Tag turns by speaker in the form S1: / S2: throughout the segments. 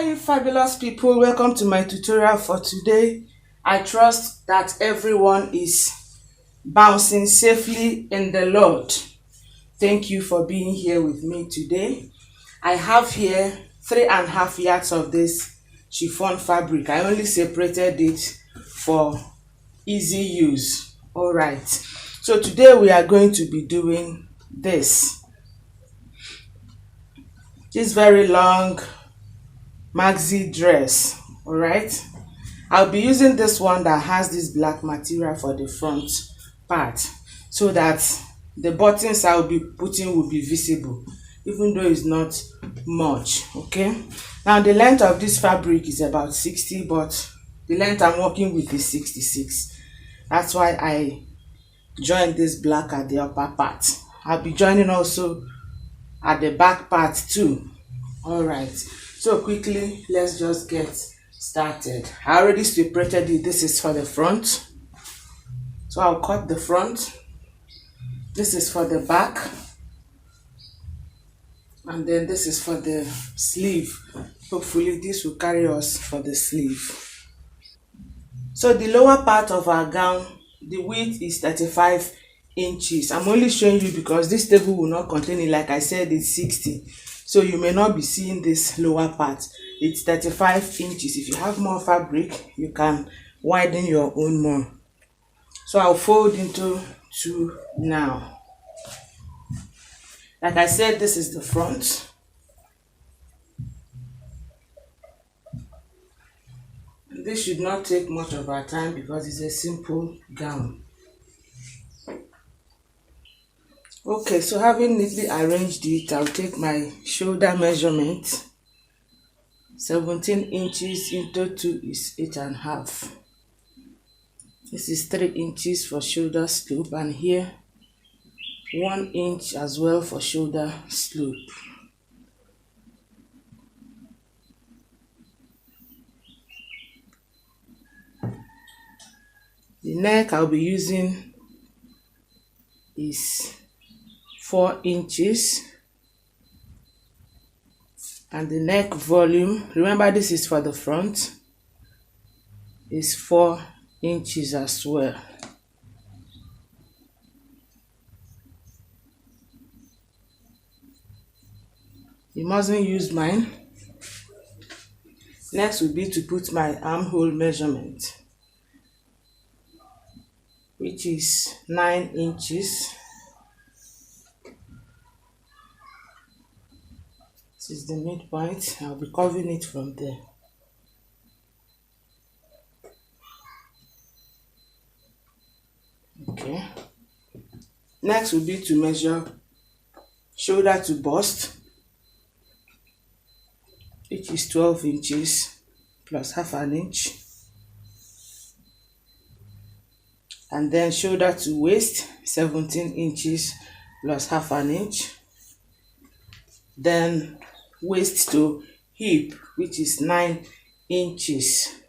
S1: Hi you fabulous people, welcome to my tutorial for today. I trust that everyone is bouncing safely in the Lord. Thank you for being here with me today. I have here 3.5 yards of this chiffon fabric. I only separated it for easy use. All right, so today we are going to be doing this very long maxi dress. All right, I'll be using this one that has this black material for the front part so that the buttons I'll be putting will be visible even though it's not much. Okay, now the length of this fabric is about 60, but the length I'm working with is 66. That's why I joined this black at the upper part. I'll be joining also at the back part too. All right, so quickly let's just get started. I already separated it. This is for the front, so I'll cut the front. This is for the back, and then this is for the sleeve. Hopefully this will carry us for the sleeve. So the lower part of our gown, the width is 35 inches. I'm only showing you because this table will not contain it. Like I said, it's 60, so you may not be seeing this lower part. It's 35 inches. If you have more fabric, you can widen your own more. So I'll fold into two now. Like I said, this is the front. This should not take much of our time because it's a simple gown. Okay, so having neatly arranged it, I'll take my shoulder measurement. 17 inches into 2 is 8.5. This is 3 inches for shoulder slope, and here 1 inch as well for shoulder slope. The neck I'll be using is 4 inches, and the neck volume, remember this is for the front, is 4 inches as well. You mustn't use mine. Next will be to put my armhole measurement, which is 9 inches. This is the midpoint. I'll be covering it from there. Okay. Next will be to measure shoulder to bust, which is 12 inches plus half an inch. And then shoulder to waist, 17 inches plus half an inch. Then waist to hip, which is 9 inches.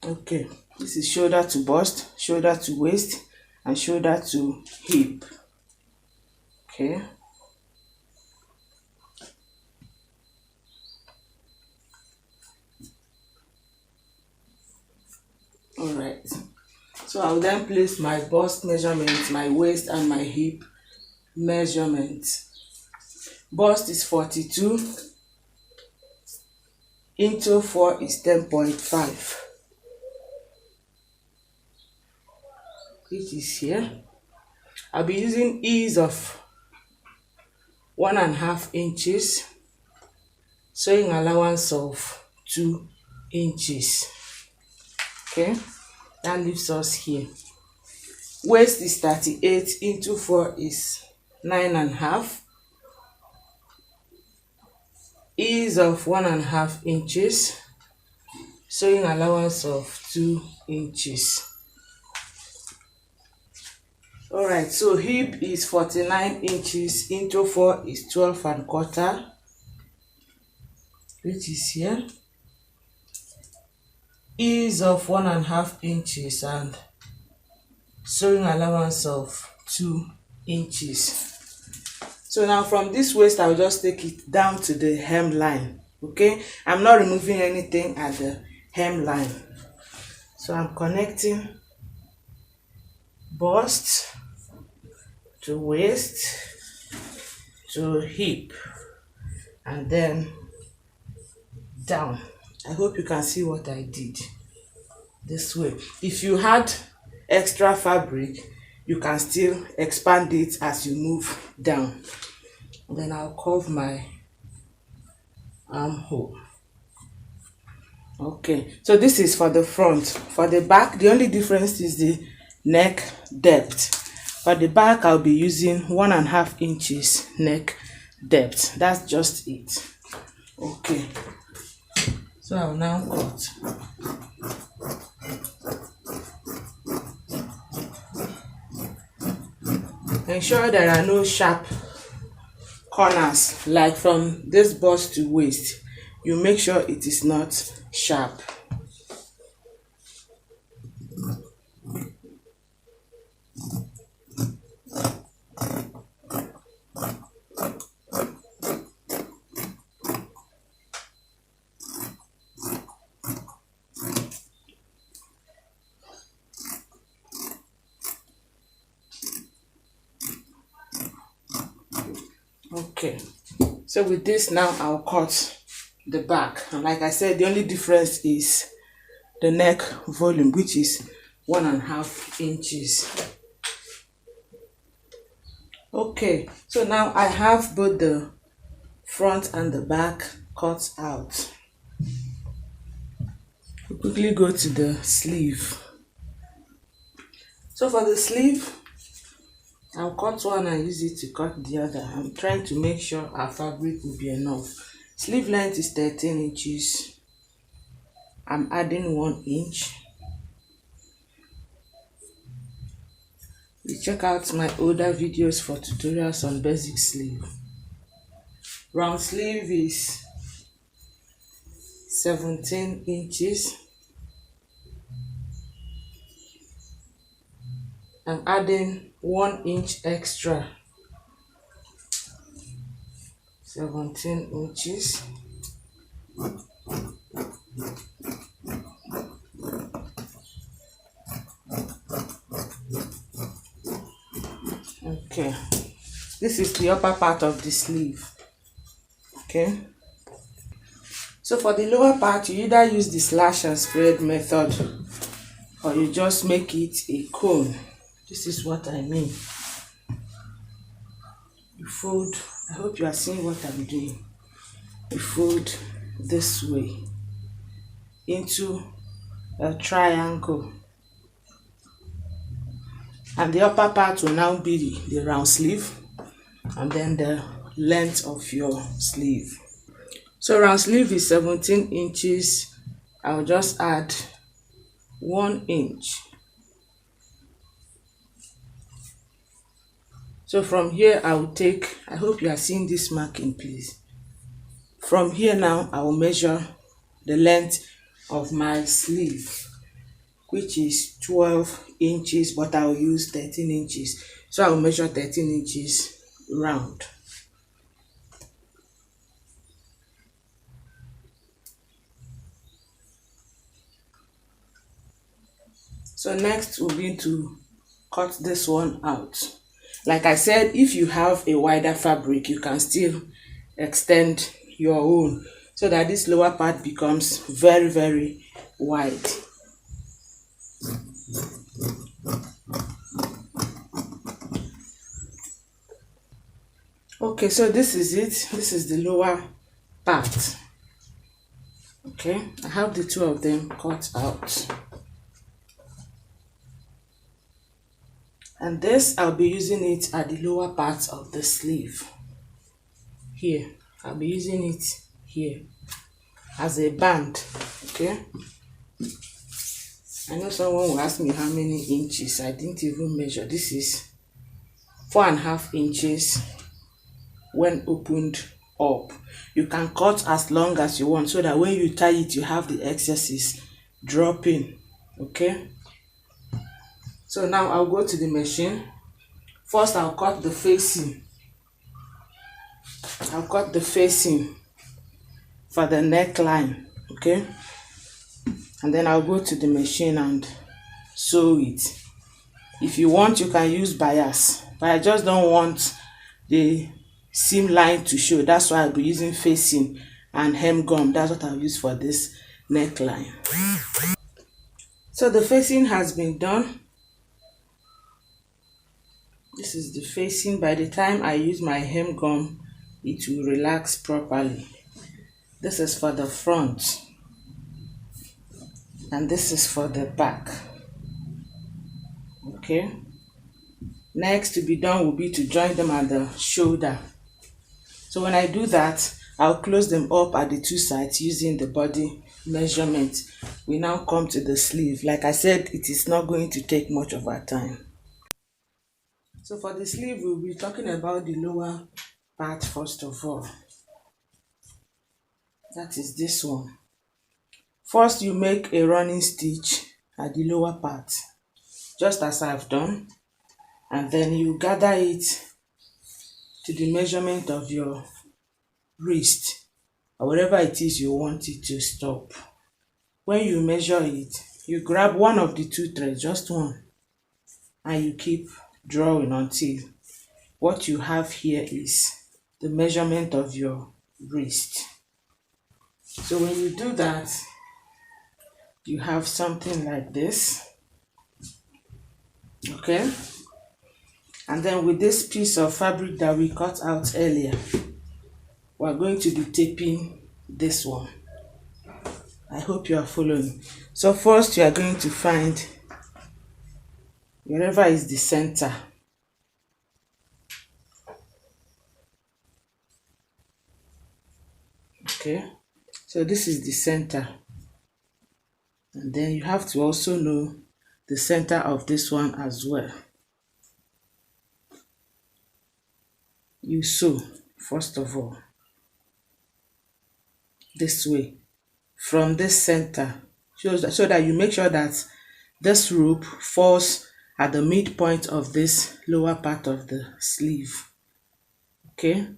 S1: Okay, this is shoulder to bust, shoulder to waist, and shoulder to hip. Okay. All right, so I'll then place my bust measurement, my waist, and my hip measurement. Bust is 42 into 4 is 10.5, which is here. I'll be using ease of 1.5 inches, sewing allowance of 2 inches. Okay, that leaves us here. Waist is 38 into 4 is 9.5. Ease of 1.5 inches, sewing allowance of 2 inches. All right, so hip is 49 inches into 4 is 12.25, which is here. Ease of 1.5 inches and sewing allowance of 2 inches. So now from this waist, I'll just take it down to the hemline. Okay, I'm not removing anything at the hemline. So I'm connecting bust to waist to hip and then down. I hope you can see what I did this way. If you had extra fabric, you can still expand it as you move down. Then I'll curve my armhole. Okay, so this is for the front. For the back, the only difference is the neck depth. For the back, I'll be using 1.5 inches neck depth. That's just it. Okay, so I'll now cut. Ensure there are no sharp corners, like from this bust to waist. You make sure it is not sharp. Okay, so with this now I'll cut the back, and like I said, the only difference is the neck volume, which is 1.5 inches. Okay, so now I have both the front and the back cut out. We'll quickly go to the sleeve. So for the sleeve, I'll cut one and use it to cut the other. I'm trying to make sure our fabric will be enough. Sleeve length is 13 inches. I'm adding 1 inch. You check out my older videos for tutorials on basic sleeve. Round sleeve is 17 inches. I'm adding 1 inch extra. 17 inches. Okay, this is the upper part of the sleeve. Okay, so for the lower part, you either use the slash and spread method or you just make it a cone. This is what I mean. You fold, I hope you are seeing what I'm doing. You fold this way into a triangle, and the upper part will now be the round sleeve and then the length of your sleeve. So round sleeve is 17 inches. I'll just add 1 inch. So from here I will take, I hope you are seeing this marking, please. From here now I will measure the length of my sleeve, which is 12 inches, but I will use 13 inches. So I will measure 13 inches round. So next we're going to cut this one out. Like I said, if you have a wider fabric, you can still extend your own so that this lower part becomes very, very wide. Okay, so this is it. This is the lower part. Okay, I have the two of them cut out. And this, I'll be using it at the lower part of the sleeve. Here, I'll be using it here as a band. Okay, I know someone will ask me how many inches. I didn't even measure. This is 4.5 inches when opened up. You can cut as long as you want so that when you tie it, you have the excesses dropping. Okay, so now I'll go to the machine. First I'll cut the facing. I'll cut the facing for the neckline, okay, and then I'll go to the machine and sew it. If you want, you can use bias, but I just don't want the seam line to show. That's why I'll be using facing and hem gum. That's what I'll use for this neckline. So the facing has been done. This is the facing. By the time I use my hem gum, it will relax properly. This is for the front, and this is for the back. Okay, next to be done will be to join them at the shoulder. So when I do that, I'll close them up at the two sides using the body measurement. We now come to the sleeve. Like I said, it is not going to take much of our time. So for the sleeve, we'll be talking about the lower part first of all. That is this one. First, you make a running stitch at the lower part, just as I've done, and then you gather it to the measurement of your wrist or whatever it is you want it to stop. When you measure it, you grab one of the two threads, just one, and you keep drawing until what you have here is the measurement of your wrist. So when you do that, you have something like this, okay? And then with this piece of fabric that we cut out earlier, we're going to be taping this one. I hope you are following. So first you are going to find wherever is the center. Okay, so this is the center. And then you have to also know the center of this one as well. You sew, first of all, this way, from this center, so that you make sure that this rope falls at the midpoint of this lower part of the sleeve. Okay,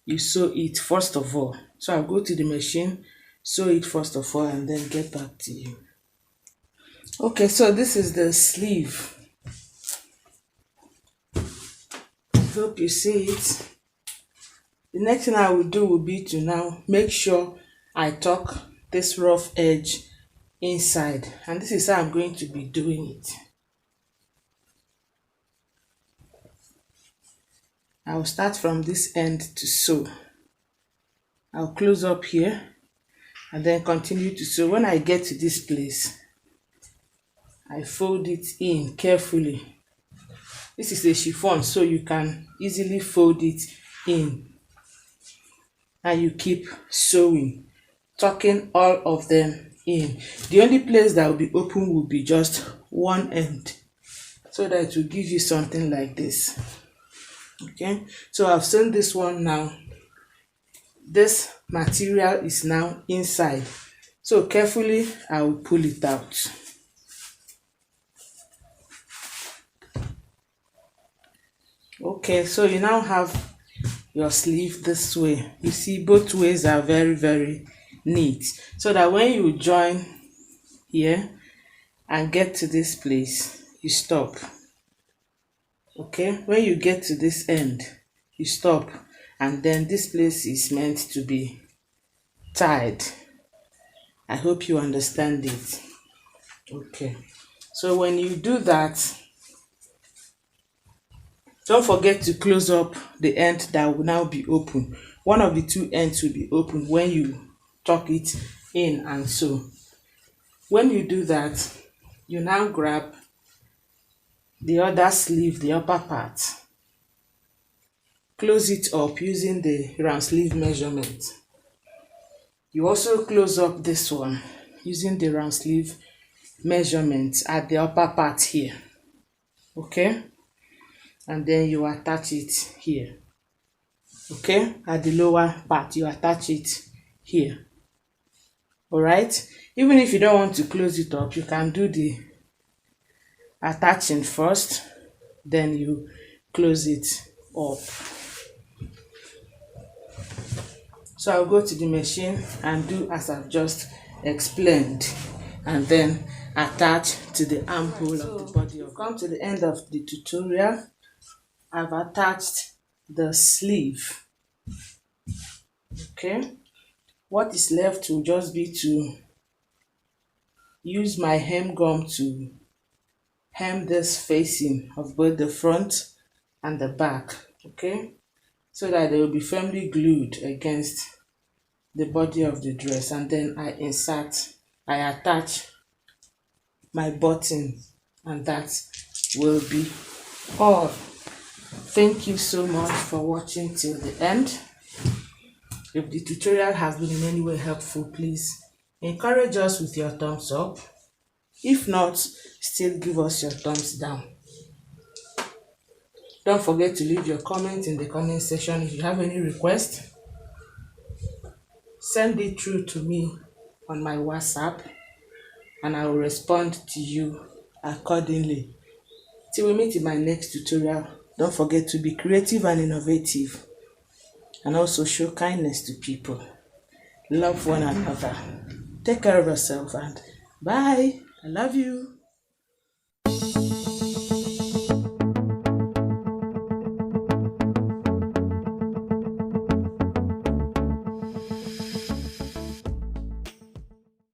S1: you sew it first of all. So I'll go to the machine, sew it first of all, and then get back to you. Okay, so this is the sleeve. I hope you see it. The next thing I will do will be to now make sure I tuck this rough edge inside, and this is how I'm going to be doing it. I will start from this end to sew. I'll close up here and then continue to sew. When I get to this place, I fold it in carefully. This is a chiffon, so you can easily fold it in, and you keep sewing, tucking all of them in. The only place that will be open will be just one end, so that it will give you something like this. Okay, so I've sewn this one now. This material is now inside, so carefully I will pull it out. Okay, so you now have your sleeve this way. You see, both ways are very, very neat, so that when you join here and get to this place, you stop. Okay, when you get to this end, you stop, and then this place is meant to be tied. I hope you understand it. Okay, so when you do that, don't forget to close up the end that will now be open. One of the two ends will be open when you tuck it in and sew. When you do that, you now grab the other sleeve, the upper part. Close it up using the round sleeve measurement. You also close up this one using the round sleeve measurement at the upper part here. Okay? And then you attach it here. Okay, at the lower part you attach it here. All right, even if you don't want to close it up, you can do the attaching first, then you close it up. So I'll go to the machine and do as I've just explained, and then attach to the armhole of the body. We've come to the end of the tutorial. I've attached the sleeve. Okay, what is left will just be to use my hem gum to hem this facing of both the front and the back, okay, so that they will be firmly glued against the body of the dress. And then I attach my button, and that will be all. Thank you so much for watching till the end. If the tutorial has been in any way helpful, please encourage us with your thumbs up. If not, still give us your thumbs down. Don't forget to leave your comment in the comment section. If you have any request, send it through to me on my WhatsApp, and I will respond to you accordingly. Till we meet in my next tutorial, don't forget to be creative and innovative, and also show kindness to people. Love one another. Take care of yourself, and bye. I love you.